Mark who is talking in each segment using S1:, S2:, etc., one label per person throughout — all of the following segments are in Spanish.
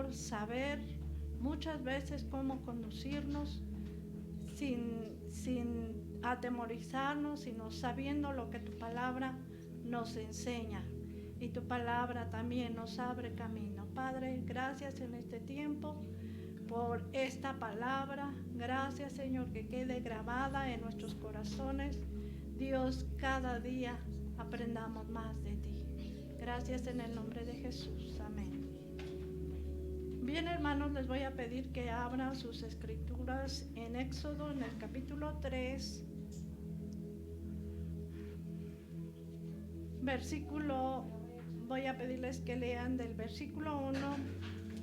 S1: Señor, saber muchas veces cómo conducirnos sin atemorizarnos, sino sabiendo lo que tu palabra nos enseña. Y tu palabra también nos abre camino. Padre, gracias en este tiempo por esta palabra. Gracias, Señor, que quede grabada en nuestros corazones. Dios, cada día aprendamos más de ti. Gracias en el nombre de Jesús. Amén. Bien, hermanos, les voy a pedir que abran sus escrituras en Éxodo, en el capítulo 3, voy a pedirles que lean del versículo 1,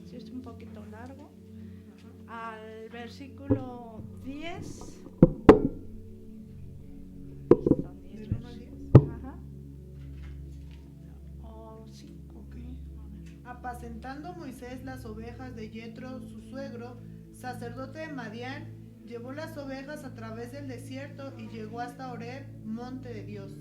S1: si es un poquito largo, al versículo 10. Son 10 versos. Ajá. O 5.
S2: Okay. Apacentando Moisés las ovejas de Yetro, su suegro, sacerdote de Madián, llevó las ovejas a través del desierto y llegó hasta Horeb, monte de Dios.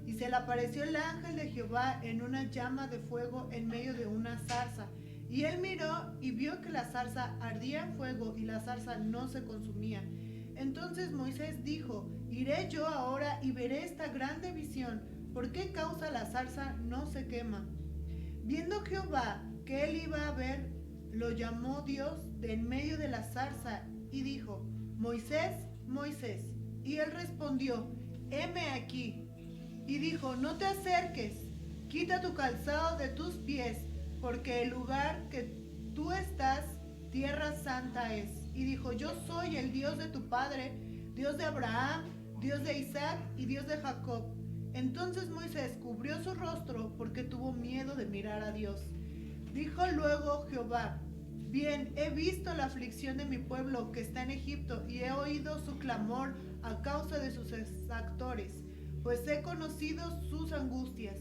S2: Y se le apareció el ángel de Jehová en una llama de fuego en medio de una zarza. Y él miró y vio que la zarza ardía en fuego y la zarza no se consumía. Entonces Moisés dijo: iré yo ahora y veré esta grande visión. ¿Por qué causa la zarza no se quema? Viendo Jehová que él iba a ver, lo llamó Dios de en medio de la zarza y dijo: Moisés, Moisés. Y él respondió: heme aquí. Y dijo: no te acerques, quita tu calzado de tus pies, porque el lugar que tú estás, tierra santa es. Y dijo: yo soy el Dios de tu padre, Dios de Abraham, Dios de Isaac y Dios de Jacob. Entonces Moisés cubrió su rostro porque tuvo miedo de mirar a Dios. Dijo luego Jehová: bien, he visto la aflicción de mi pueblo que está en Egipto y he oído su clamor a causa de sus exactores, pues he conocido sus angustias.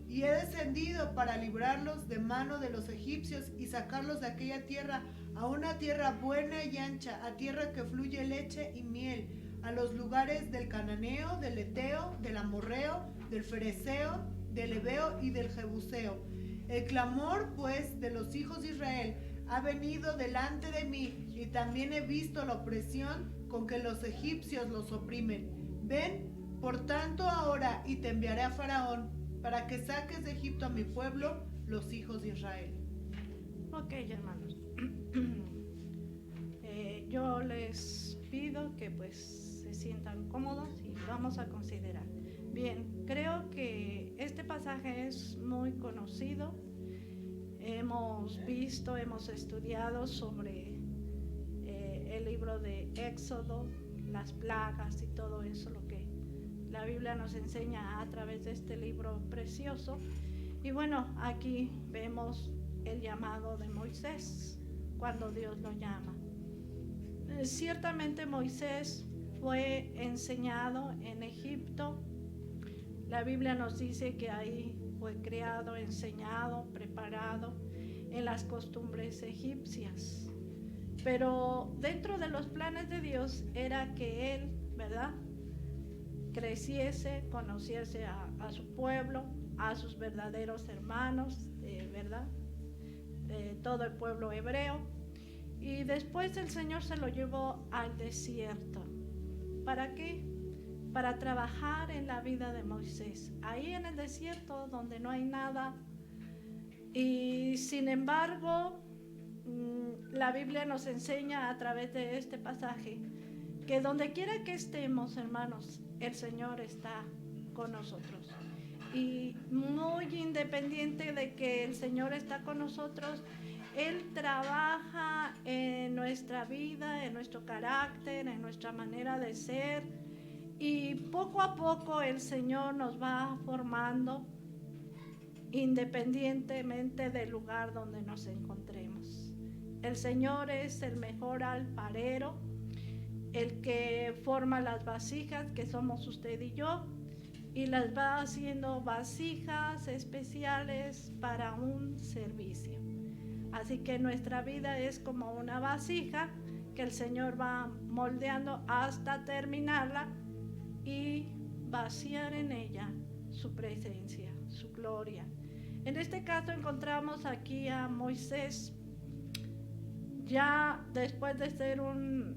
S2: Y he descendido para librarlos de mano de los egipcios y sacarlos de aquella tierra a una tierra buena y ancha, a tierra que fluye leche y miel, a los lugares del cananeo, del eteo, del amorreo, del fereceo, del heveo y del jebuseo. El clamor, pues, de los hijos de Israel ha venido delante de mí, y también he visto la opresión con que los egipcios los oprimen. Ven, por tanto, ahora, y te enviaré a Faraón, para que saques de Egipto a mi pueblo, los hijos de Israel.
S1: Ok, hermanos. Yo les pido que pues se sientan cómodos y vamos a considerar. Bien, creo que este pasaje es muy conocido. Hemos visto, hemos estudiado sobre el libro de Éxodo, las plagas y todo eso, lo que la Biblia nos enseña a través de este libro precioso. Y bueno, aquí vemos el llamado de Moisés, cuando Dios lo llama. Ciertamente Moisés fue enseñado en Egipto. La Biblia nos dice que ahí fue criado, enseñado, preparado en las costumbres egipcias. Pero dentro de los planes de Dios era que él, ¿verdad?, creciese, conociese a su pueblo, a sus verdaderos hermanos, ¿verdad?, todo el pueblo hebreo. Y después el Señor se lo llevó al desierto. ¿Para qué? Para trabajar en la vida de Moisés, ahí en el desierto donde no hay nada. Y sin embargo, la Biblia nos enseña a través de este pasaje que donde quiera que estemos, hermanos, el Señor está con nosotros. Y muy independiente de que el Señor está con nosotros, Él trabaja en nuestra vida, en nuestro carácter, en nuestra manera de ser. Y poco a poco el Señor nos va formando independientemente del lugar donde nos encontremos. El Señor es el mejor alfarero, el que forma las vasijas, que somos usted y yo, y las va haciendo vasijas especiales para un servicio. Así que nuestra vida es como una vasija que el Señor va moldeando hasta terminarla y vaciar en ella su presencia, su gloria. En este caso encontramos aquí a Moisés ya después de ser un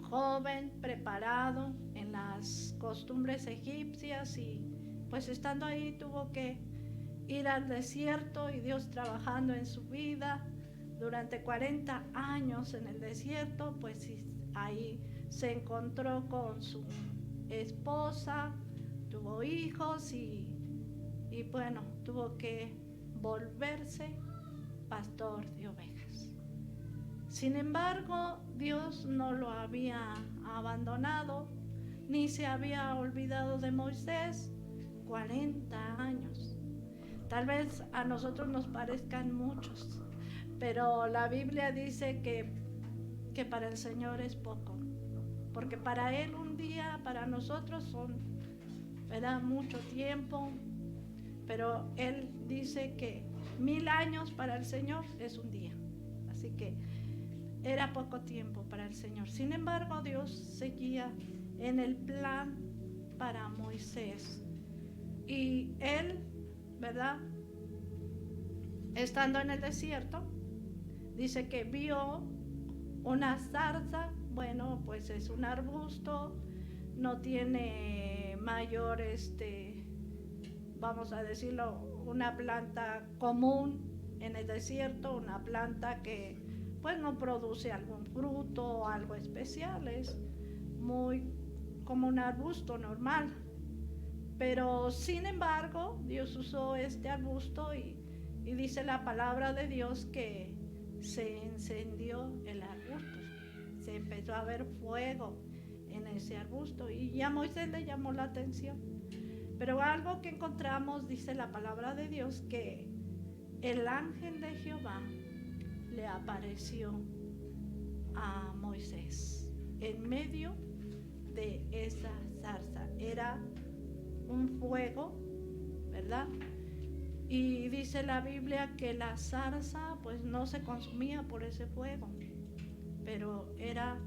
S1: joven preparado en las costumbres egipcias y pues estando ahí tuvo que ir al desierto y Dios trabajando en su vida durante 40 años en el desierto, pues ahí se encontró con su esposa, tuvo hijos y bueno, tuvo que volverse pastor de ovejas. Sin embargo, Dios no lo había abandonado, ni se había olvidado de Moisés. 40 años. Tal vez a nosotros nos parezcan muchos, pero la Biblia dice que para el Señor es poco, porque para Él un día, para nosotros son, ¿verdad?, mucho tiempo, pero Él dice que 1000 años para el Señor es un día. Así que era poco tiempo para el Señor. Sin embargo, Dios seguía en el plan para Moisés. Y él, ¿verdad?, estando en el desierto, dice que vio una zarza. Bueno, pues es un arbusto, no tiene mayor, vamos a decirlo, una planta común en el desierto, una planta que pues no produce algún fruto o algo especial, es muy como un arbusto normal. Pero sin embargo, Dios usó este arbusto y dice la palabra de Dios que se encendió el arbusto. Se empezó a ver fuego en ese arbusto y a Moisés le llamó la atención. Pero algo que encontramos, dice la palabra de Dios, que el ángel de Jehová le apareció a Moisés en medio de esa zarza. Era un fuego, ¿verdad? Y dice la Biblia que la zarza pues no se consumía por ese fuego, pero era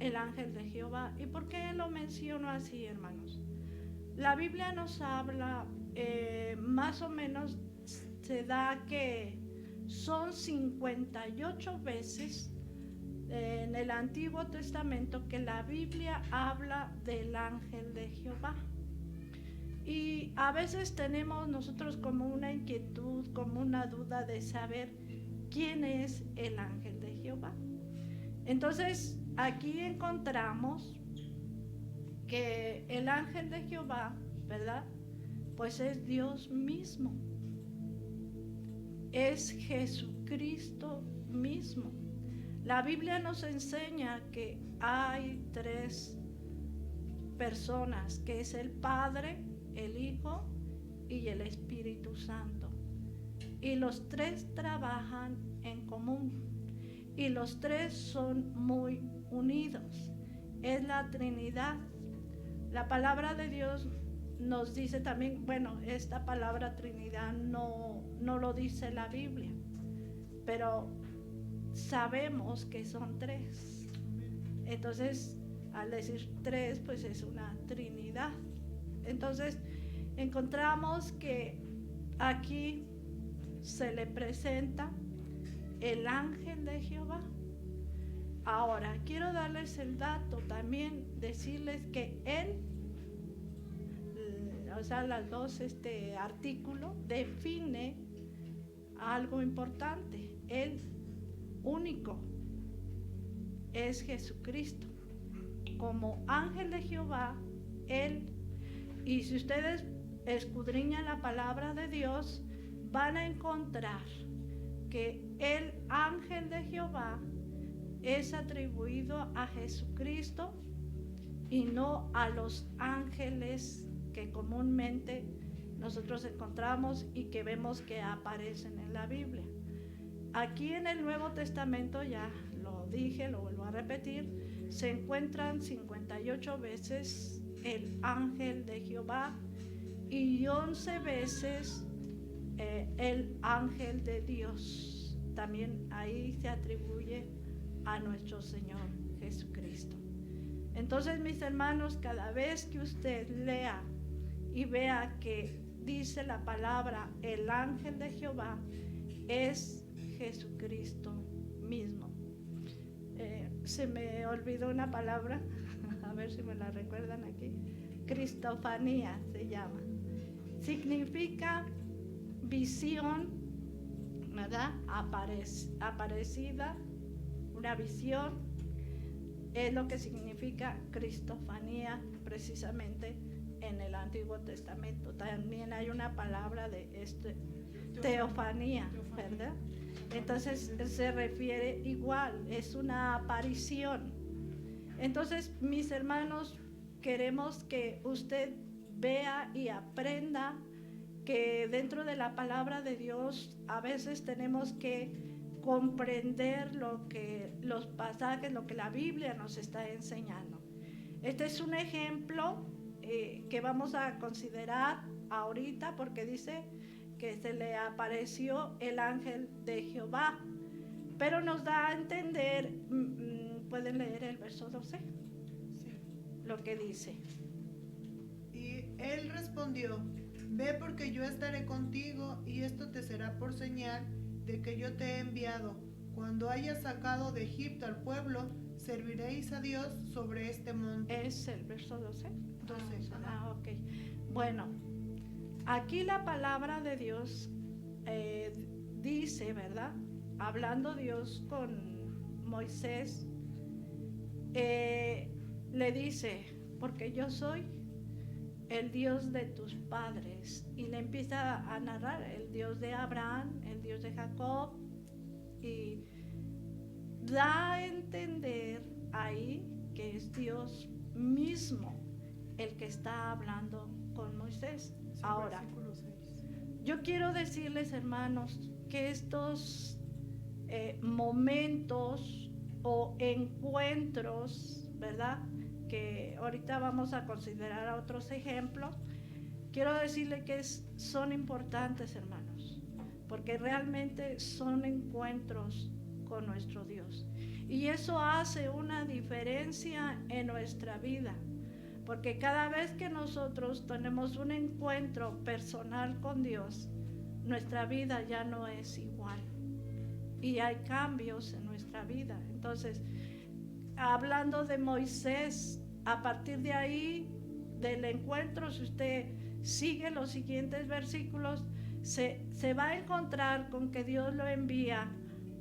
S1: el ángel de Jehová. ¿Y por qué lo menciono así, hermanos? La Biblia nos habla, más o menos se da que son 58 veces en el Antiguo Testamento que la Biblia habla del ángel de Jehová. Y a veces tenemos nosotros como una inquietud, como una duda de saber quién es el ángel de Jehová. Entonces, aquí encontramos que el ángel de Jehová, ¿verdad?, pues es Dios mismo. Es Jesucristo mismo. La Biblia nos enseña que hay 3 personas, que es el Padre, el Hijo y el Espíritu Santo. Y los 3 trabajan en común. Y los 3 son muy unidos. Es la Trinidad. La palabra de Dios nos dice también, bueno, esta palabra Trinidad no lo dice la Biblia, pero sabemos que son 3. Entonces, al decir 3, pues es una Trinidad. Entonces, encontramos que aquí se le presenta el ángel de Jehová. Ahora, quiero darles el dato también, decirles que él, o sea, las dos artículos define algo importante. El único es Jesucristo. Como ángel de Jehová, él, y si ustedes escudriñan la palabra de Dios, van a encontrar que el ángel de Jehová es atribuido a Jesucristo y no a los ángeles que comúnmente nosotros encontramos y que vemos que aparecen en la Biblia. Aquí en el Nuevo Testamento, ya lo dije, lo vuelvo a repetir, se encuentran 58 veces el ángel de Jehová y 11 veces el ángel de Dios. También ahí se atribuye a nuestro Señor Jesucristo. Entonces, mis hermanos, cada vez que usted lea y vea que dice la palabra el ángel de Jehová, es Jesucristo mismo. Se me olvidó una palabra, a ver si me la recuerdan aquí. Cristofanía se llama. Significa visión, ¿verdad? Aparecida, una visión, es lo que significa cristofanía precisamente en el Antiguo Testamento. También hay una palabra de teofanía, ¿verdad? Entonces se refiere igual, es una aparición. Entonces, mis hermanos, queremos que usted vea y aprenda que dentro de la palabra de Dios a veces tenemos que comprender los pasajes, lo que la Biblia nos está enseñando. Este es un ejemplo que vamos a considerar ahorita, porque dice que se le apareció el ángel de Jehová, pero nos da a entender, pueden leer el verso 12,
S2: Sí.
S1: lo que dice.
S2: Y él respondió: ve, porque yo estaré contigo, y esto te será por señal de que yo te he enviado. Cuando hayas sacado de Egipto al pueblo, serviréis a Dios sobre este monte.
S1: ¿Es el verso 12?
S2: 12.
S1: Ok. Bueno, aquí la palabra de Dios dice, ¿verdad? Hablando Dios con Moisés, le dice, porque yo soy el Dios de tus padres, y le empieza a narrar el Dios de Abraham, el Dios de Jacob, y da a entender ahí que es Dios mismo el que está hablando con Moisés.
S2: Sí,
S1: Ahora,
S2: versículo 6.
S1: yo quiero decirles, hermanos, que estos momentos o encuentros, ¿verdad?, que ahorita vamos a considerar otros ejemplos, quiero decirle que son importantes, hermanos, porque realmente son encuentros con nuestro Dios. Y eso hace una diferencia en nuestra vida, porque cada vez que nosotros tenemos un encuentro personal con Dios, nuestra vida ya no es igual. Y hay cambios en nuestra vida. Entonces, hablando de Moisés, a partir de ahí, del encuentro, si usted sigue los siguientes versículos, se va a encontrar con que Dios lo envía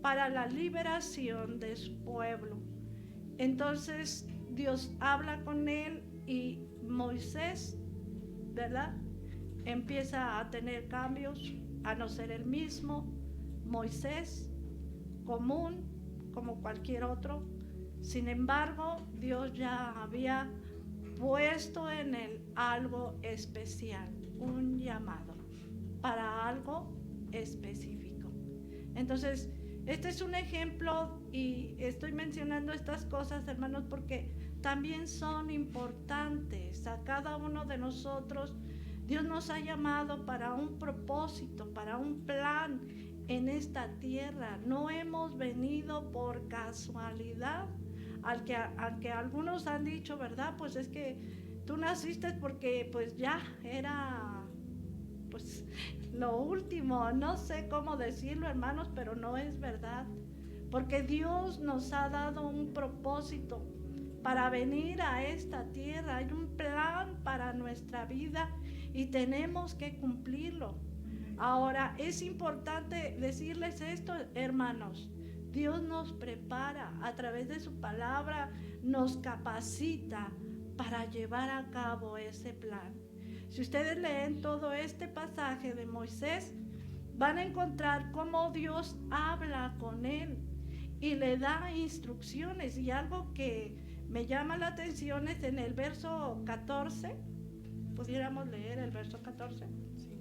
S1: para la liberación de su pueblo. Entonces, Dios habla con él y Moisés, ¿verdad?, empieza a tener cambios, a no ser el mismo Moisés común como cualquier otro. Sin embargo, Dios ya había puesto en él algo especial, un llamado para algo específico. Entonces, este es un ejemplo, y estoy mencionando estas cosas, hermanos, porque también son importantes. A cada uno de nosotros Dios nos ha llamado para un propósito, para un plan en esta tierra. No hemos venido por casualidad, aunque algunos han dicho, ¿verdad?, pues es que tú naciste porque pues ya era pues lo último. No sé cómo decirlo, hermanos, pero no es verdad, porque Dios nos ha dado un propósito para venir a esta tierra. Hay un plan para nuestra vida y tenemos que cumplirlo. Ahora, es importante decirles esto, hermanos. Dios nos prepara a través de su palabra, nos capacita para llevar a cabo ese plan. Si ustedes leen todo este pasaje de Moisés, van a encontrar cómo Dios habla con él y le da instrucciones. Y algo que me llama la atención es en el verso 14. ¿Pudiéramos leer el verso 14?
S2: Sí.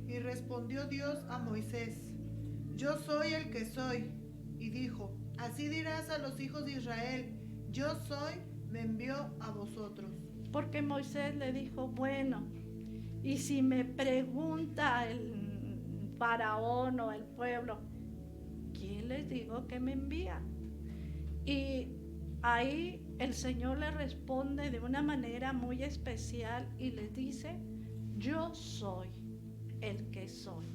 S2: Y respondió Dios a Moisés: yo soy el que soy. Y dijo: así dirás a los hijos de Israel: yo soy, me envió a vosotros.
S1: Porque Moisés le dijo, bueno, y si me pregunta el faraón o el pueblo, ¿quién les digo que me envía? Y ahí el Señor le responde de una manera muy especial y le dice: yo soy el que soy.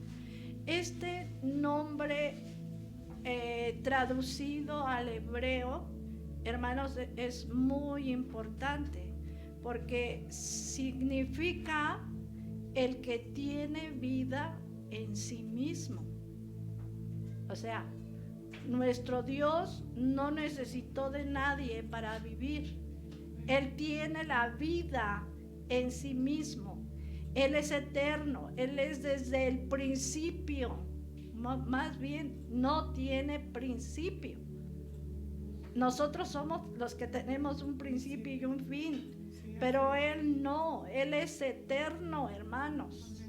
S1: Este nombre traducido al hebreo, hermanos, es muy importante porque significa el que tiene vida en sí mismo. O sea, nuestro Dios no necesitó de nadie para vivir. Él tiene la vida en sí mismo. Él es eterno. Él es desde el principio. Más bien, no tiene principio. Nosotros somos los que tenemos un principio y un fin. Pero Él no. Él es eterno, hermanos.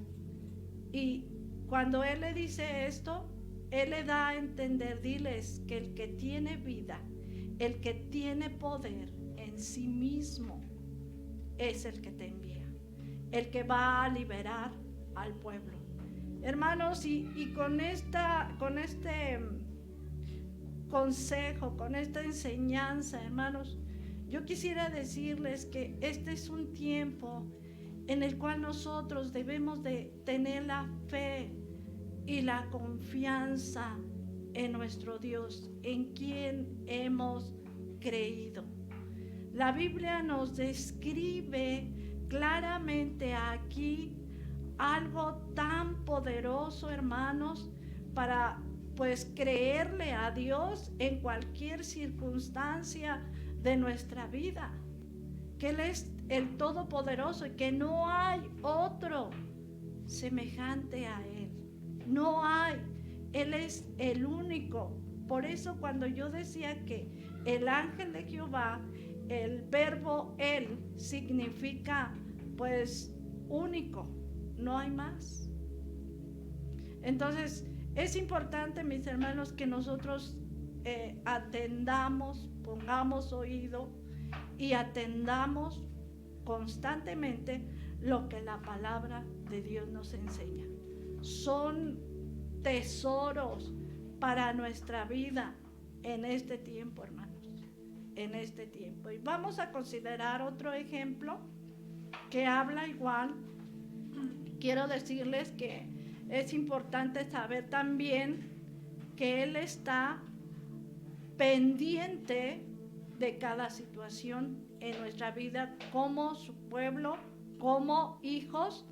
S1: Y cuando Él le dice esto, Él le da a entender, diles que el que tiene vida, el que tiene poder en sí mismo, es el que te envía, el que va a liberar al pueblo. Hermanos, y con este consejo, con esta enseñanza, hermanos, yo quisiera decirles que este es un tiempo en el cual nosotros debemos de tener la fe y la confianza en nuestro Dios, en quien hemos creído. La Biblia nos describe claramente aquí algo tan poderoso, hermanos, para pues creerle a Dios en cualquier circunstancia de nuestra vida, que Él es el Todopoderoso y que no hay otro semejante a Él. No hay. Él es el único. Por eso cuando yo decía que el ángel de Jehová, el verbo Él significa pues único, no hay más. Entonces es importante, mis hermanos, que nosotros atendamos, pongamos oído y atendamos constantemente lo que la palabra de Dios nos enseña. Son tesoros para nuestra vida en este tiempo, hermanos, en este tiempo. Y vamos a considerar otro ejemplo que habla igual. Quiero decirles que es importante saber también que Él está pendiente de cada situación en nuestra vida como su pueblo, como hijos,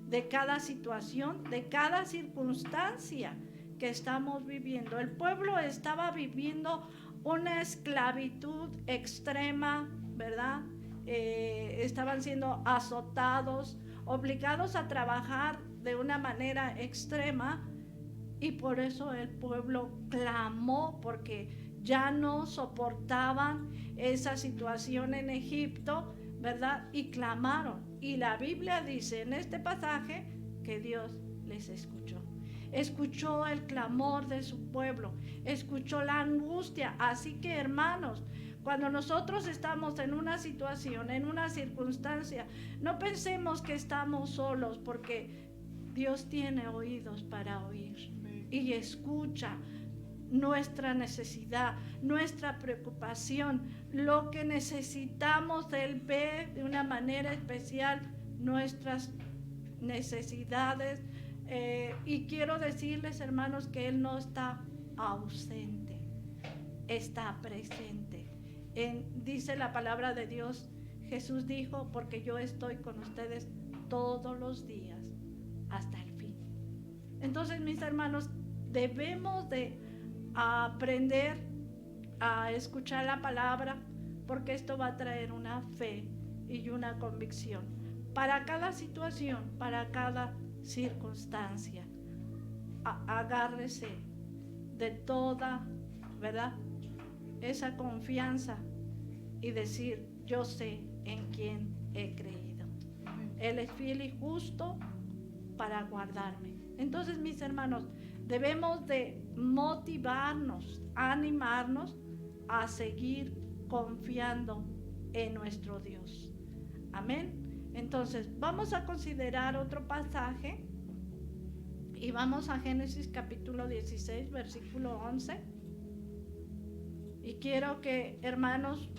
S1: de cada situación, de cada circunstancia que estamos viviendo. El pueblo estaba viviendo una esclavitud extrema, ¿verdad? Estaban siendo azotados, obligados a trabajar de una manera extrema, y por eso el pueblo clamó, porque ya no soportaban esa situación en Egipto, ¿verdad? Y clamaron. Y la Biblia dice en este pasaje que Dios les escuchó. Escuchó el clamor de su pueblo, escuchó la angustia. Así que, hermanos, cuando nosotros estamos en una situación, en una circunstancia, no pensemos que estamos solos, porque Dios tiene oídos para oír y escucha nuestra necesidad, nuestra preocupación, lo que necesitamos. Él ve de una manera especial nuestras necesidades, y quiero decirles, hermanos, que Él no está ausente, está presente. Dice la palabra de Dios, Jesús dijo, porque yo estoy con ustedes todos los días hasta el fin. Entonces, mis hermanos, debemos de aprender a escuchar la palabra, porque esto va a traer una fe y una convicción para cada situación, para cada circunstancia. Agárrese de toda, ¿verdad?, esa confianza y decir, yo sé en quién he creído. Él es fiel y justo para guardarme. Entonces, mis hermanos, debemos de motivarnos, animarnos a seguir confiando en nuestro Dios. Amén. Entonces, vamos a considerar otro pasaje y vamos a Génesis capítulo 16, versículo 11. Y quiero que, hermanos,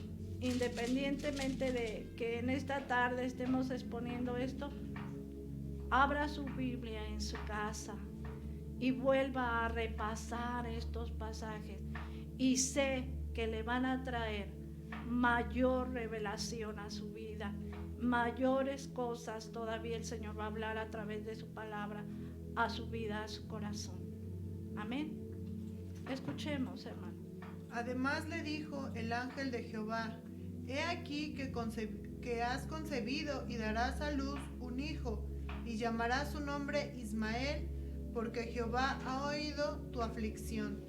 S1: independientemente de que en esta tarde estemos exponiendo esto, abra su Biblia en su casa y vuelva a repasar estos pasajes y sé que le van a traer mayor revelación a su vida, mayores cosas todavía el Señor va a hablar a través de su palabra a su vida, a su corazón. Amén. Escuchemos, hermano.
S2: Además le dijo el ángel de Jehová: He aquí que has concebido y darás a luz un hijo, y llamarás su nombre Ismael, porque Jehová ha oído tu aflicción.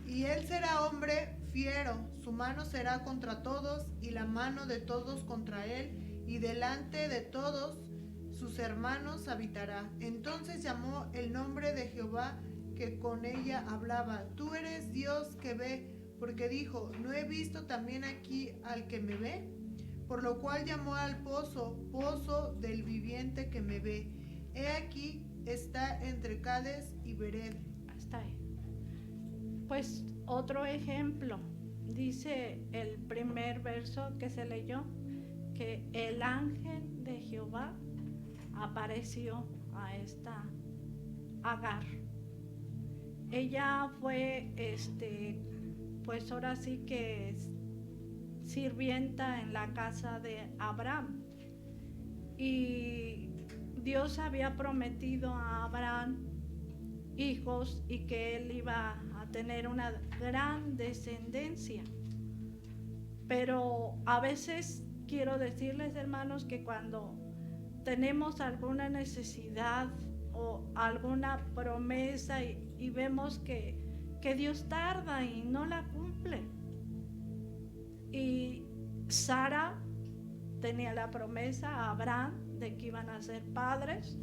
S2: Y él será hombre fiero, su mano será contra todos, y la mano de todos contra él, y delante de todos sus hermanos habitará. Entonces llamó el nombre de Jehová que con ella hablaba: Tú eres Dios que ve, porque dijo: ¿No he visto también aquí al que me ve? Por lo cual llamó al pozo, pozo del viviente que me ve. He aquí está entre Cades y Bered.
S1: Hasta ahí. Pues otro ejemplo, dice el primer verso que se leyó, que el ángel de Jehová apareció a esta Agar. Ella fue, pues ahora sí que es sirvienta en la casa de Abraham. Y Dios había prometido a Abraham hijos y que él iba a tener una gran descendencia. Pero a veces quiero decirles, hermanos, que cuando tenemos alguna necesidad o alguna promesa y vemos que Dios tarda y no la cumple. Y Sara tenía la promesa a Abraham de que iban a ser padres,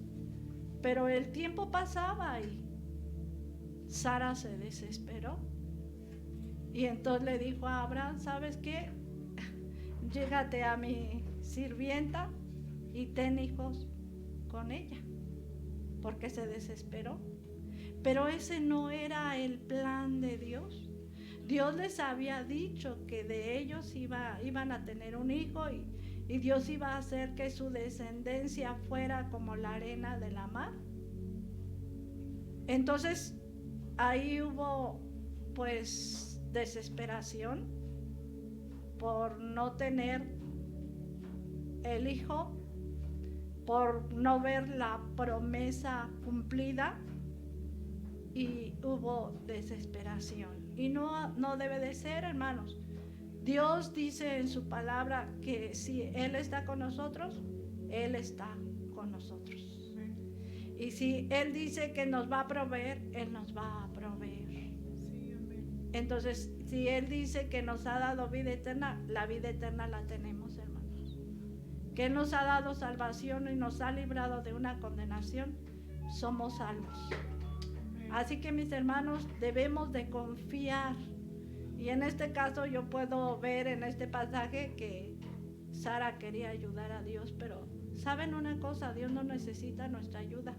S1: pero el tiempo pasaba y Sara se desesperó. Y entonces le dijo a Abraham: ¿sabes qué? Llégate a mi sirvienta y ten hijos con ella, porque se desesperó. Pero ese no era el plan de Dios. Dios les había dicho que de ellos iban a tener un hijo y Dios iba a hacer que su descendencia fuera como la arena de la mar. Entonces ahí hubo pues desesperación por no tener el hijo, por no ver la promesa cumplida, y hubo desesperación. Y no debe de ser, hermanos. Dios dice en su palabra que si Él está con nosotros, Él está con nosotros. Y si Él dice que nos va a proveer, Él nos va a proveer. Entonces, si Él dice que nos ha dado vida eterna, la vida eterna la tenemos, hermanos. Que Él nos ha dado salvación y nos ha librado de una condenación, somos salvos. Así que, mis hermanos, debemos de confiar. Y en este caso yo puedo ver en este pasaje que Sara quería ayudar a Dios, pero ¿saben una cosa? Dios no necesita nuestra ayuda.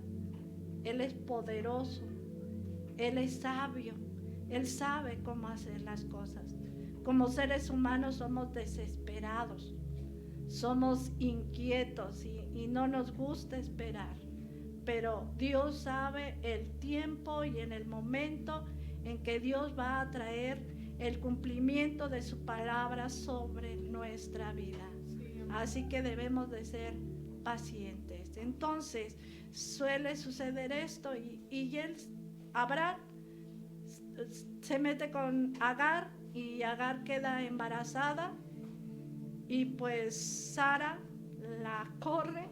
S1: Él es poderoso, Él es sabio, Él sabe cómo hacer las cosas. Como seres humanos somos desesperados, somos inquietos y no nos gusta esperar. Pero Dios sabe el tiempo y en el momento en que Dios va a traer el cumplimiento de su palabra sobre nuestra vida. Así que debemos de ser pacientes. Entonces suele suceder esto y Abraham se mete con Agar y Agar queda embarazada y pues Sara la corre,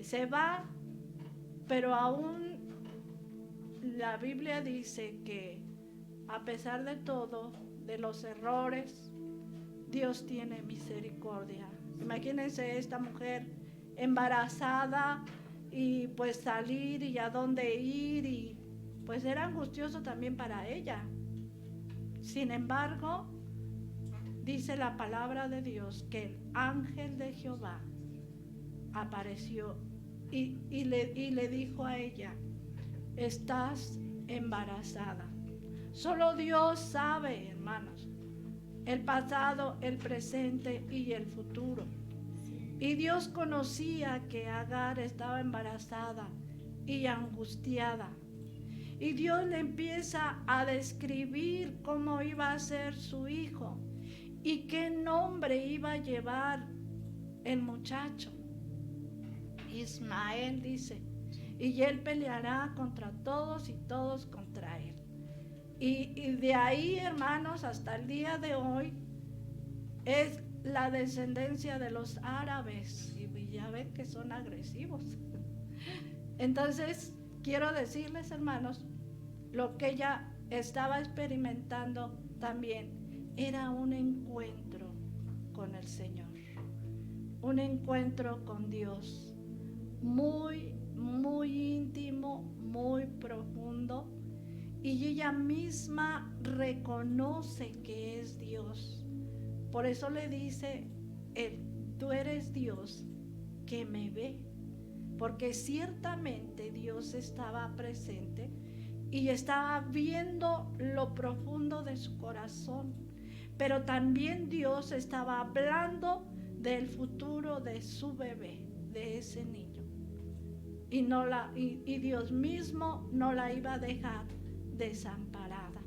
S1: se va. Pero aún la Biblia dice que a pesar de todo, de los errores, Dios tiene misericordia. Imagínense esta mujer embarazada y pues salir y a dónde ir, y pues era angustioso también para ella. Sin embargo, dice la palabra de Dios que el ángel de Jehová apareció y le dijo a ella: estás embarazada. Solo Dios sabe, hermanos, el pasado, el presente y el futuro. Y Dios conocía que Agar estaba embarazada y angustiada. Y Dios le empieza a describir cómo iba a ser su hijo y qué nombre iba a llevar el muchacho. Ismael dice, y él peleará contra todos y todos contra él. Y de ahí, hermanos, hasta el día de hoy es la descendencia de los árabes, y ya ven que son agresivos. Entonces quiero decirles, hermanos, lo que ella estaba experimentando también era un encuentro con el Señor, un encuentro con Dios muy, muy íntimo, muy profundo, y ella misma reconoce que es Dios. Por eso le dice, tú eres Dios que me ve, porque ciertamente Dios estaba presente y estaba viendo lo profundo de su corazón, pero también Dios estaba hablando del futuro de su bebé, de ese niño, y Dios mismo no la iba a dejar desamparada.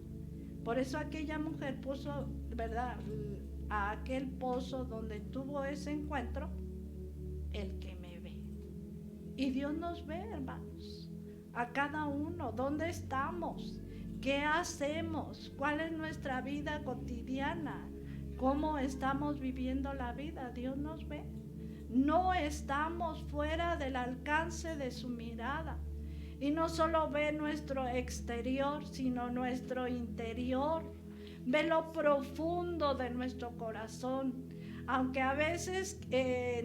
S1: Por eso aquella mujer puso, ¿verdad?, a aquel pozo donde tuvo ese encuentro, el que me ve. Y Dios nos ve, hermanos, a cada uno. ¿Dónde estamos? ¿Qué hacemos? ¿Cuál es nuestra vida cotidiana? ¿Cómo estamos viviendo la vida? Dios nos ve. No estamos fuera del alcance de su mirada. Y no solo ve nuestro exterior, sino nuestro interior. Ve lo profundo de nuestro corazón. Aunque a veces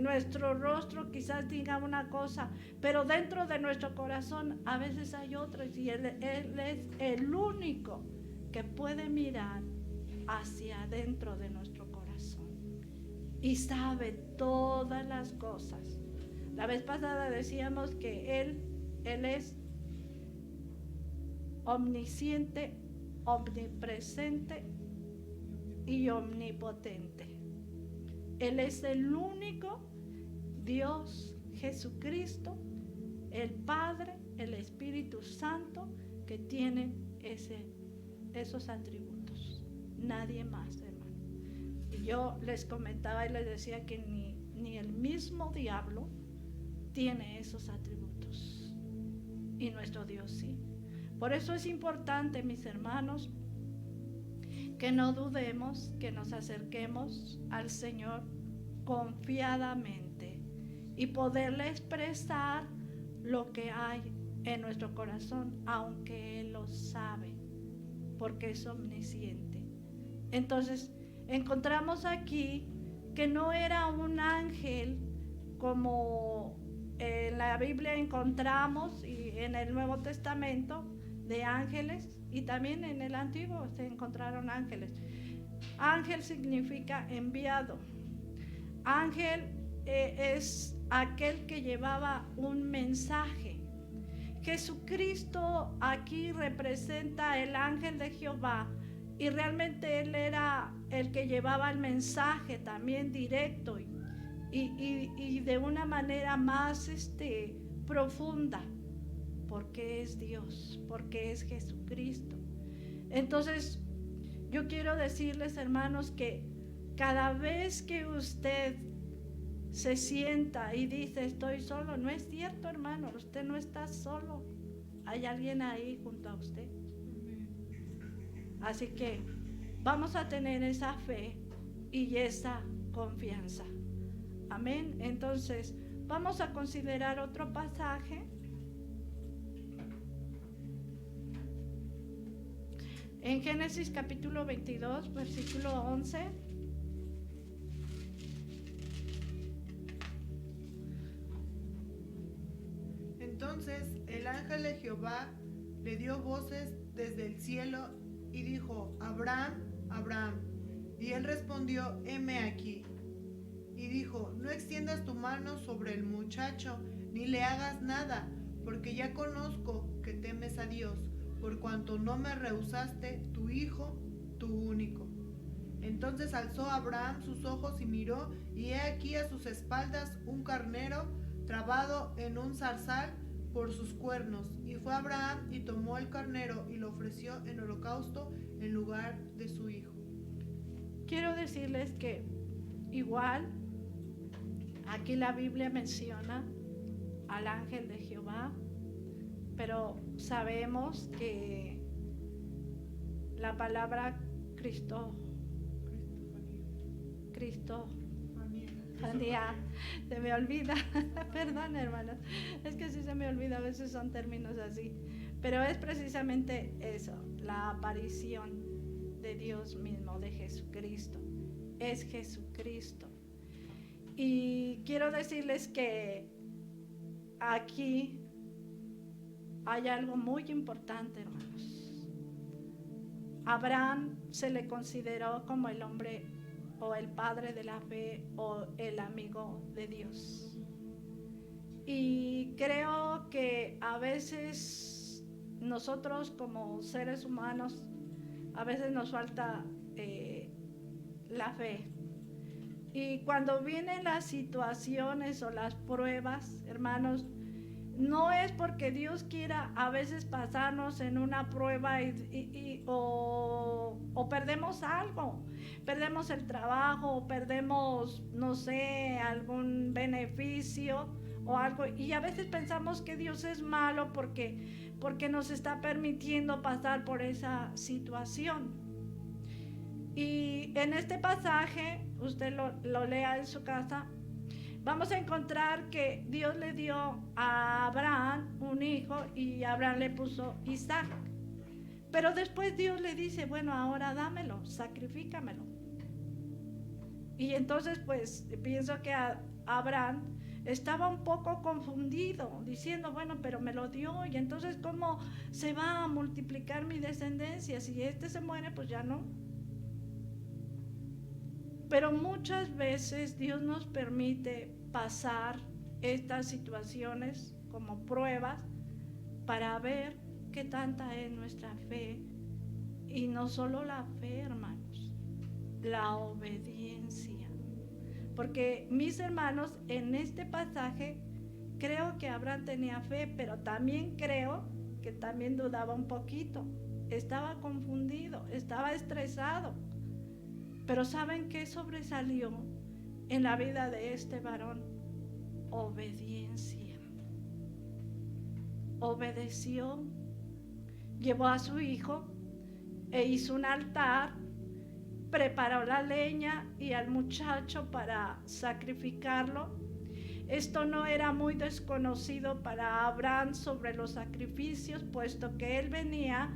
S1: nuestro rostro quizás diga una cosa, pero dentro de nuestro corazón a veces hay otra, y Él es el único que puede mirar hacia adentro de nuestro corazón y sabe todas las cosas. La vez pasada decíamos que Él es omnisciente, omnipresente y omnipotente. Él es el único Dios, Jesucristo, el Padre, el Espíritu Santo, que tienen esos atributos. Nadie más, hermano. Y yo les comentaba y les decía que ni el mismo diablo tiene esos atributos. Y nuestro Dios sí. Por eso es importante, mis hermanos, que no dudemos, que nos acerquemos al Señor confiadamente y poderle expresar lo que hay en nuestro corazón, aunque Él lo sabe, porque es omnisciente. Entonces, encontramos aquí que no era un ángel como en la Biblia encontramos, y en el Nuevo Testamento, de ángeles, y también en el Antiguo se encontraron ángeles. Ángel significa enviado. Ángel es aquel que llevaba un mensaje. Jesucristo aquí representa el ángel de Jehová, y realmente Él era el que llevaba el mensaje también directo y de una manera más profunda, porque es Dios, porque es Jesucristo. Entonces, yo quiero decirles, hermanos, que cada vez que usted se sienta y dice estoy solo, no es cierto, hermano, usted no está solo, hay alguien ahí junto a usted. Así que vamos a tener esa fe y esa confianza. Amén. Entonces, vamos a considerar otro pasaje. En Génesis capítulo 22, versículo 11.
S2: Entonces el ángel de Jehová le dio voces desde el cielo y dijo: Abraham, Abraham. Y él respondió: heme aquí. Y dijo: no extiendas tu mano sobre el muchacho, ni le hagas nada, porque ya conozco que temes a Dios, por cuanto no me rehusaste tu hijo, tu único. Entonces alzó Abraham sus ojos y miró, y he aquí a sus espaldas un carnero trabado en un zarzal, por sus cuernos. Y fue Abraham y tomó el carnero y lo ofreció en holocausto en lugar de su hijo.
S1: Quiero decirles que igual aquí la Biblia menciona al ángel de Jehová, pero sabemos que la palabra Cristofanía, se me olvida, perdón hermanos, es que sí se me olvida, a veces son términos así, pero es precisamente eso, la aparición de Dios mismo, de Jesucristo, es Jesucristo. Y quiero decirles que aquí hay algo muy importante, hermanos. Abraham se le consideró como el hombre o el padre de la fe o el amigo de Dios. Y creo que a veces nosotros como seres humanos, a veces nos falta la fe. Y cuando vienen las situaciones o las pruebas, hermanos, no es porque Dios quiera a veces pasarnos en una prueba o perdemos algo, perdemos el trabajo, o perdemos, no sé, algún beneficio o algo. Y a veces pensamos que Dios es malo porque nos está permitiendo pasar por esa situación. Y en este pasaje, usted lo lea en su casa, vamos a encontrar que Dios le dio a Abraham un hijo y Abraham le puso Isaac. Pero después Dios le dice, bueno, ahora dámelo, sacrifícamelo. Y entonces pues pienso que Abraham estaba un poco confundido, diciendo, bueno, pero me lo dio, y entonces ¿cómo se va a multiplicar mi descendencia? Si este se muere, pues ya no. Pero muchas veces Dios nos permite pasar estas situaciones como pruebas para ver qué tanta es nuestra fe. Y no solo la fe, hermanos, la obediencia. Porque mis hermanos, en este pasaje creo que Abraham tenía fe, pero también creo que también dudaba un poquito. Estaba confundido, estaba estresado. Pero ¿saben qué sobresalió en la vida de este varón? Obediencia. Obedeció, llevó a su hijo e hizo un altar, preparó la leña y al muchacho para sacrificarlo. Esto no era muy desconocido para Abraham sobre los sacrificios, puesto que él venía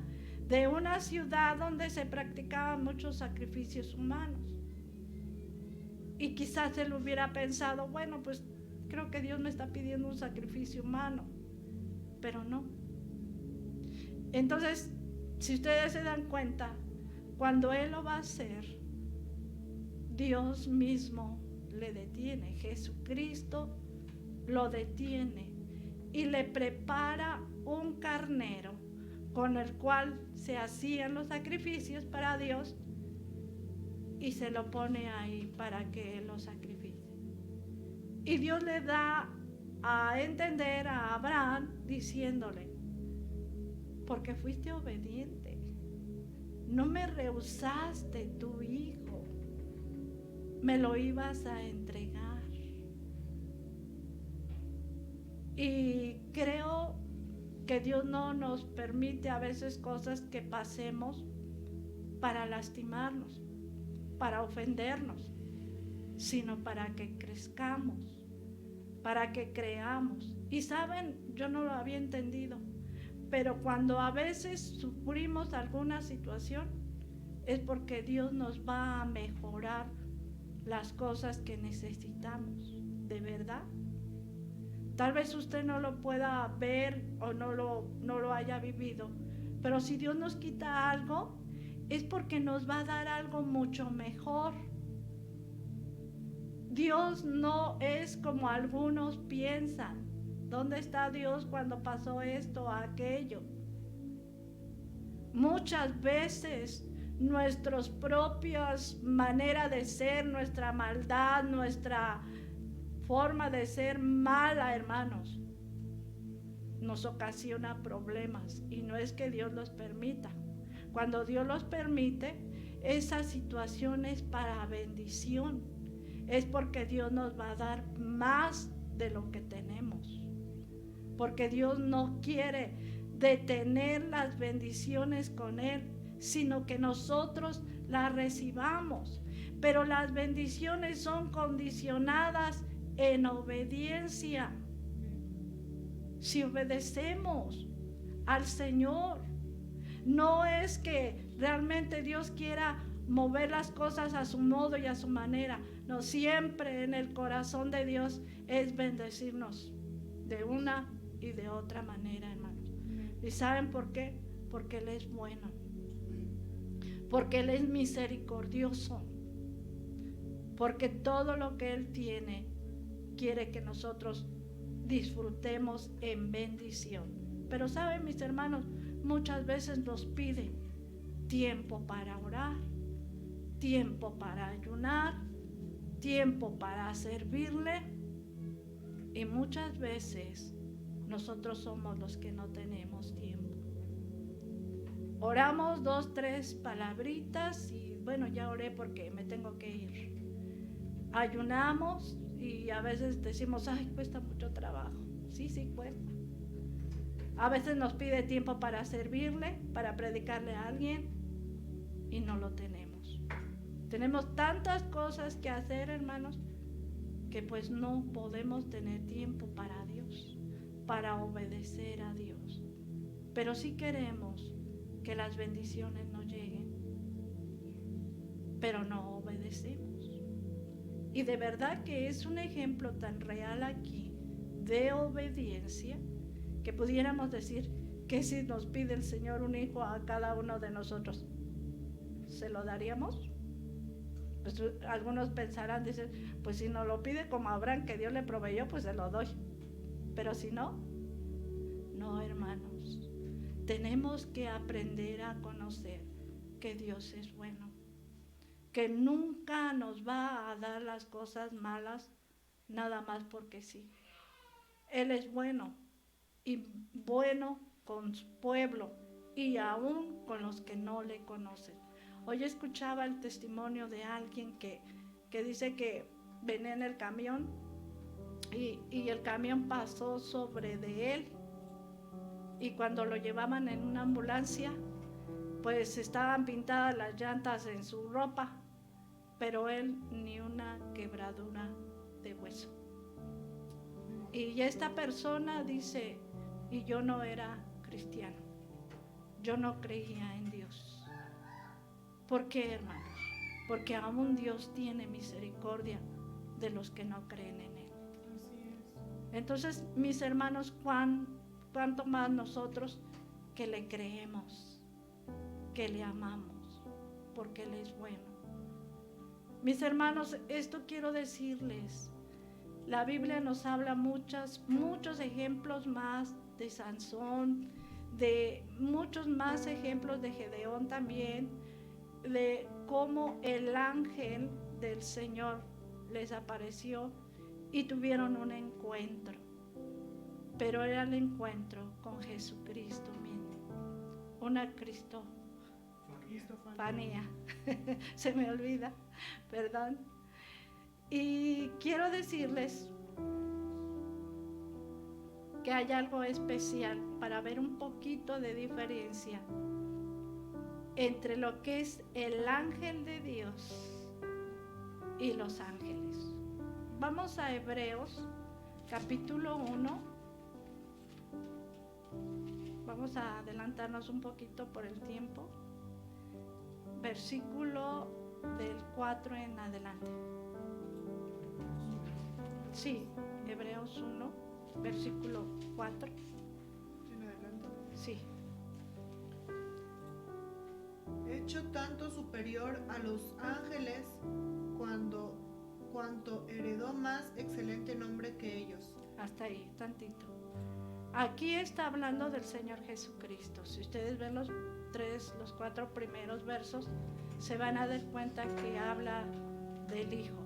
S1: de una ciudad donde se practicaban muchos sacrificios humanos. Y quizás él hubiera pensado, bueno, pues creo que Dios me está pidiendo un sacrificio humano, pero no. Entonces, si ustedes se dan cuenta, cuando él lo va a hacer, Dios mismo le detiene, Jesucristo lo detiene y le prepara un carnero con el cual se hacían los sacrificios para Dios y se lo pone ahí para que él lo sacrifique. Y Dios le da a entender a Abraham diciéndole, porque fuiste obediente, no me rehusaste tu hijo, me lo ibas a entregar. Y creo que Dios no nos permite a veces cosas que pasemos para lastimarnos, para ofendernos, sino para que crezcamos, para que creamos. Y saben, yo no lo había entendido, pero cuando a veces sufrimos alguna situación es porque Dios nos va a mejorar las cosas que necesitamos, de verdad. Tal vez usted no lo pueda ver o no lo haya vivido, pero si Dios nos quita algo, es porque nos va a dar algo mucho mejor. Dios no es como algunos piensan. ¿Dónde está Dios cuando pasó esto o aquello? Muchas veces nuestras propias maneras de ser, nuestra maldad, nuestra forma de ser mala, hermanos, nos ocasiona problemas, y no es que Dios los permita. Cuando Dios los permite, esa situación es para bendición, es porque Dios nos va a dar más de lo que tenemos, porque Dios no quiere detener las bendiciones con Él, sino que nosotros las recibamos. Pero las bendiciones son condicionadas en obediencia. Si obedecemos al Señor, no es que realmente Dios quiera mover las cosas a su modo y a su manera. No, siempre en el corazón de Dios es bendecirnos de una y de otra manera, hermanos. ¿Y saben por qué? Porque Él es bueno, porque Él es misericordioso, porque todo lo que Él tiene quiere que nosotros disfrutemos en bendición. Pero saben, mis hermanos, muchas veces nos pide tiempo para orar, tiempo para ayunar, tiempo para servirle, y muchas veces nosotros somos los que no tenemos tiempo. Oramos 2, 3 palabritas y bueno, ya oré porque me tengo que ir. Ayunamos y a veces decimos, ay, cuesta mucho trabajo. Sí, cuesta. A veces nos pide tiempo para servirle, para predicarle a alguien, y no lo tenemos. Tenemos tantas cosas que hacer, hermanos, que pues no podemos tener tiempo para Dios, para obedecer a Dios. Pero sí queremos que las bendiciones nos lleguen, pero no obedecemos. Y de verdad que es un ejemplo tan real aquí de obediencia, que pudiéramos decir que si nos pide el Señor un hijo a cada uno de nosotros, ¿se lo daríamos? Pues algunos pensarán, dicen, pues si nos lo pide como Abraham, que Dios le proveyó, pues se lo doy. Pero si no, no, hermanos. Tenemos que aprender a conocer que Dios es bueno, que nunca nos va a dar las cosas malas nada más porque sí. Él es bueno, y bueno con su pueblo y aún con los que no le conocen. Hoy escuchaba el testimonio de alguien que dice que venía en el camión y el camión pasó sobre de él, y cuando lo llevaban en una ambulancia, pues estaban pintadas las llantas en su ropa, pero él ni una quebradura de hueso. Y esta persona dice, y yo no era cristiano, yo no creía en Dios. ¿Por qué, hermanos? Porque aún Dios tiene misericordia de los que no creen en Él. Entonces, mis hermanos, cuánto más nosotros que le creemos, que le amamos, porque Él es bueno. Mis hermanos, esto quiero decirles. La Biblia nos habla muchos ejemplos más de Sansón, de muchos más ejemplos de Gedeón también, de cómo el ángel del Señor les apareció y tuvieron un encuentro. Pero era el encuentro con Jesucristo mismo, una cristofanía, se me olvida, perdón. Y quiero decirles que hay algo especial para ver un poquito de diferencia entre lo que es el ángel de Dios y los ángeles. Vamos a Hebreos capítulo 1. Vamos a adelantarnos un poquito por el tiempo. Versículo del 4 en adelante. Sí, Hebreos 1, versículo 4.
S2: ¿En adelante?
S1: Sí.
S2: Hecho tanto superior a los ángeles, cuanto heredó más excelente nombre que ellos.
S1: Hasta ahí, tantito. Aquí está hablando del Señor Jesucristo. Si ustedes ven los 4 primeros versos, se van a dar cuenta que habla del Hijo.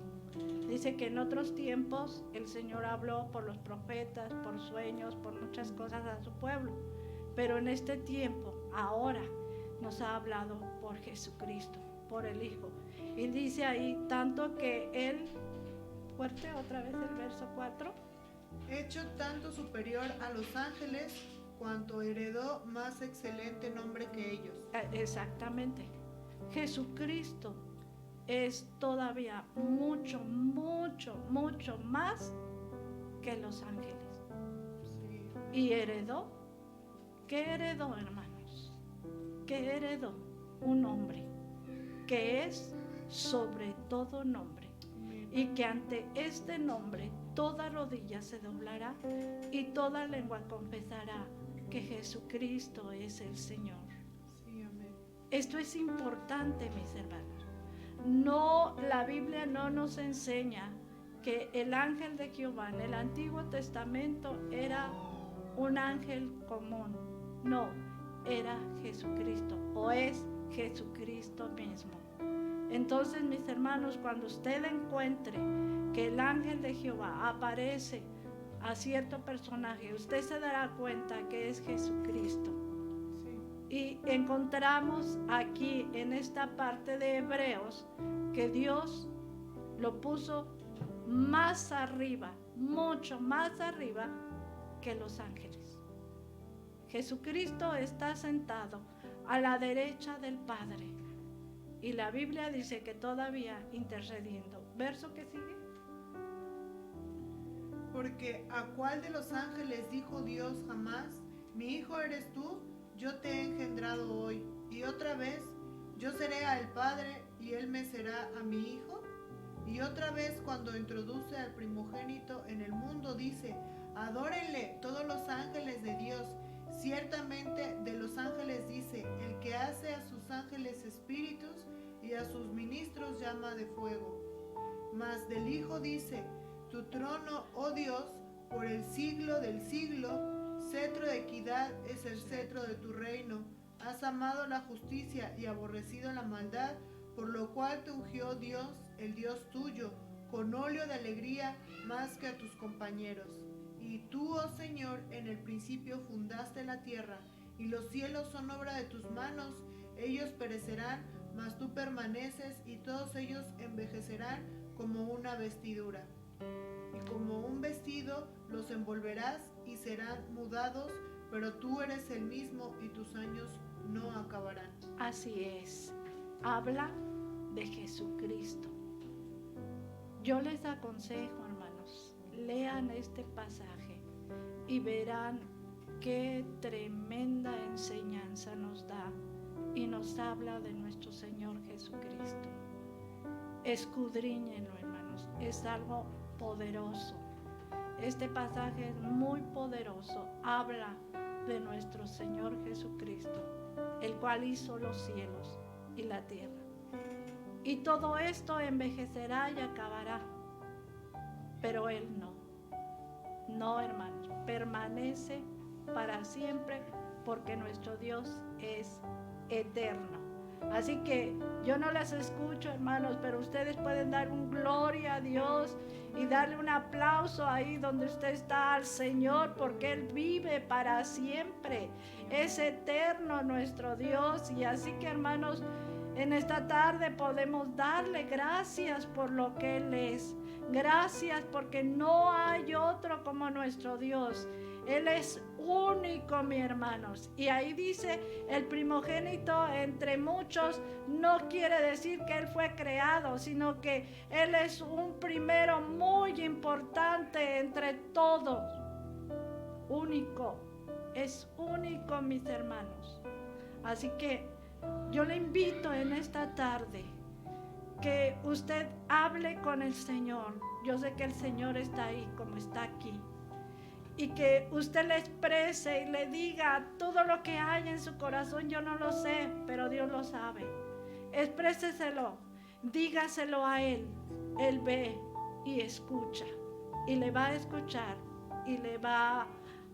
S1: Dice que en otros tiempos el Señor habló por los profetas, por sueños, por muchas cosas a su pueblo. Pero en este tiempo, ahora, nos ha hablado por Jesucristo, por el Hijo. Y dice ahí, tanto que Él, fuerte otra vez el verso 4.
S2: Hecho tanto superior a los ángeles, cuanto heredó más excelente nombre que ellos.
S1: Exactamente. Jesucristo es todavía mucho, mucho, mucho más que los ángeles.
S2: Sí.
S1: Y heredó. ¿Qué heredó, hermanos? ¿Qué heredó? Un nombre que es sobre todo nombre. Y que ante este nombre toda rodilla se doblará y toda lengua confesará que Jesucristo es el Señor.
S2: Sí, amén.
S1: Esto es importante, mis hermanos. No, la Biblia no nos enseña que el ángel de Jehová en el Antiguo Testamento era un ángel común. No, era Jesucristo o es Jesucristo mismo. Entonces, mis hermanos, cuando usted encuentre que el ángel de Jehová aparece a cierto personaje, usted se dará cuenta que es Jesucristo. Y encontramos aquí en esta parte de Hebreos que Dios lo puso más arriba, mucho más arriba que los ángeles. Jesucristo está sentado a la derecha del Padre y la Biblia dice que todavía intercediendo. ¿Verso que sigue?
S2: Porque ¿a cuál de los ángeles dijo Dios jamás, mi hijo eres tú? Yo te he engendrado hoy, y otra vez, yo seré al Padre, y él me será a mi hijo. Y otra vez, cuando introduce al primogénito en el mundo, dice, adórenle todos los ángeles de Dios. Ciertamente de los ángeles dice, el que hace a sus ángeles espíritus, y a sus ministros llama de fuego. Mas del Hijo dice, tu trono, oh Dios, por el siglo del siglo, cetro de equidad es el cetro de tu reino. Has amado la justicia y aborrecido la maldad, por lo cual te ungió Dios, el Dios tuyo, con óleo de alegría más que a tus compañeros. Y tú, oh Señor, en el principio fundaste la tierra, y los cielos son obra de tus manos. Ellos perecerán, mas tú permaneces, y todos ellos envejecerán como una vestidura. Y como un vestido los envolverás y serán mudados, pero tú eres el mismo y tus años no acabarán.
S1: Así es. Habla de Jesucristo. Yo les aconsejo, hermanos, lean este pasaje y verán qué tremenda enseñanza nos da y nos habla de nuestro Señor Jesucristo. Escudriñenlo, hermanos, es algo poderoso. Este pasaje es muy poderoso, habla de nuestro Señor Jesucristo, el cual hizo los cielos y la tierra. Y todo esto envejecerá y acabará, pero Él no. No, hermanos, permanece para siempre porque nuestro Dios es eterno. Así que yo no las escucho, hermanos, pero ustedes pueden dar un gloria a Dios y darle un aplauso ahí donde usted está al Señor, porque Él vive para siempre. Es eterno nuestro Dios. Y así que, hermanos, en esta tarde podemos darle gracias por lo que Él es. Gracias porque no hay otro como nuestro Dios. Él es único, mis hermanos. Y ahí dice el primogénito entre muchos, no quiere decir que Él fue creado, sino que Él es un primero muy importante entre todos. Único, es único, mis hermanos. Así que yo le invito en esta tarde que usted hable con el Señor. Yo sé que el Señor está ahí como está aquí. Y que usted le exprese y le diga todo lo que hay en su corazón. Yo no lo sé, pero Dios lo sabe. Expréseselo, dígaselo a Él. Él ve y escucha. Y le va a escuchar y le va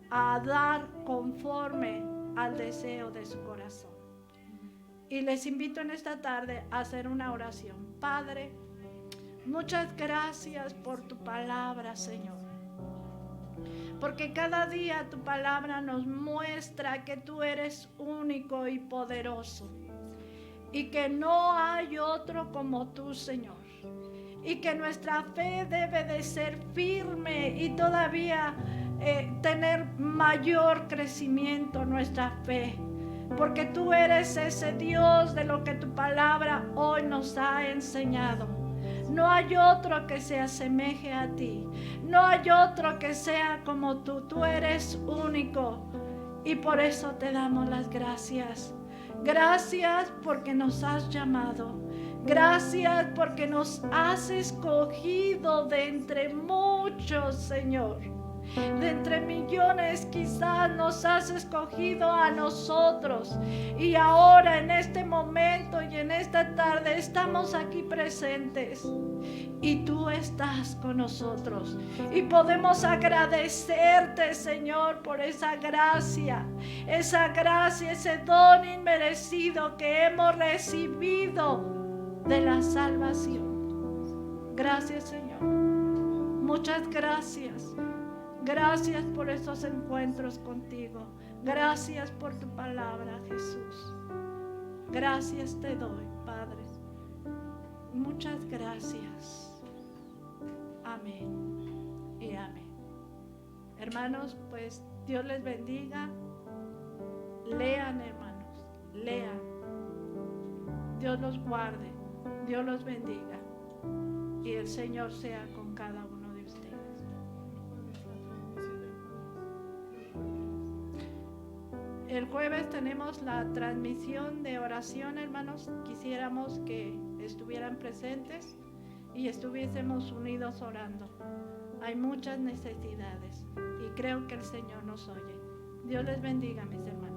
S1: a dar conforme al deseo de su corazón. Y les invito en esta tarde a hacer una oración. Padre, Muchas gracias por tu palabra, Señor. Porque cada día tu palabra nos muestra que tú eres único y poderoso. Y que no hay otro como tú, Señor. Y que nuestra fe debe de ser firme y todavía tener mayor crecimiento nuestra fe. Porque tú eres ese Dios de lo que tu palabra hoy nos ha enseñado. No hay otro que se asemeje a ti. No hay otro que sea como tú. Tú eres único. Y por eso te damos las gracias. Gracias porque nos has llamado. Gracias porque nos has escogido de entre muchos, Señor. De entre millones quizás nos has escogido a nosotros. Y ahora en este momento y en esta tarde estamos aquí presentes. Y tú estás con nosotros. Y podemos agradecerte, Señor, por esa gracia, ese don inmerecido que hemos recibido de la salvación. Gracias, Señor. Muchas gracias. Gracias por estos encuentros contigo. Gracias por tu palabra, Jesús. Gracias te doy, Padre. Muchas gracias. Amén y amén. Hermanos, pues Dios les bendiga. Lean, hermanos, lean. Dios los guarde, Dios los bendiga. Y el Señor sea con cada uno de ustedes. El jueves tenemos la transmisión de oración, hermanos. Quisiéramos que estuvieran presentes y estuviésemos unidos orando. Hay muchas necesidades y creo que el Señor nos oye. Dios les bendiga, mis hermanos.